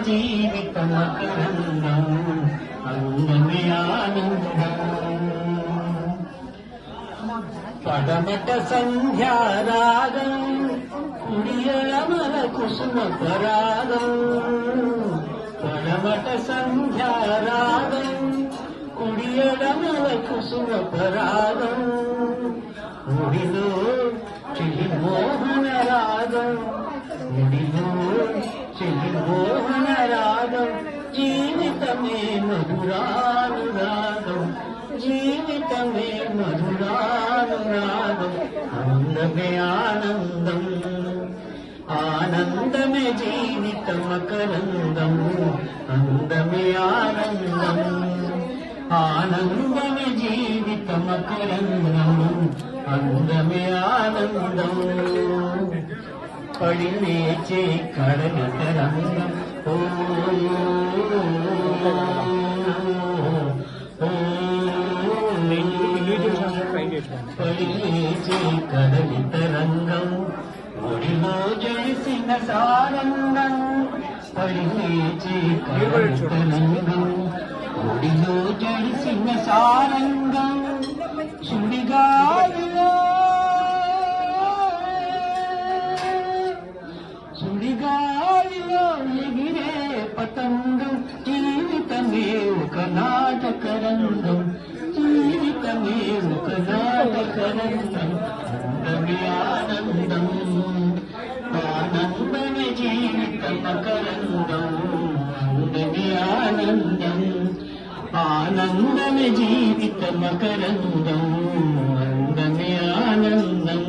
జీవితమకరందం అందమే ఆనందం పడమట సంధ్యారాగం కుడియమల కుసుమ పరాగం పడమట సంధ్యారాగం కుడియమల కుసుమ పరాగం గుడిలో చెలి మోహన రాగం గుడిలో చెలి మోహన రాగం జీవితమే మధురానురాగం జీవితమే మధురానురాగం ఆనందమే ఆనందం ఆనందమే జీవితమకరందం అందమే ఆనందం ఆనందమే జీవితమకరందం అందమే ఆనందం పడి లేచే కడలి తరంగం పడిలేచే కడలి తరంగం ఒడిలో జడిసిన సారంగం పడిలేచే కడలి తరంగం ఒడిలో జడిసిన సారంగం సుడిగాలిలో సుడిగాలిలో ఎగిరే పతంగం జీవితమే ఒక నాటకరంగం జీవితమే ఒక నాటకరంగం అందమే ఆనందం ఆనందమే జీవితమకరందం అందమే ఆనందం ఆనందమే జీవితమకరందం అందమే ఆనందం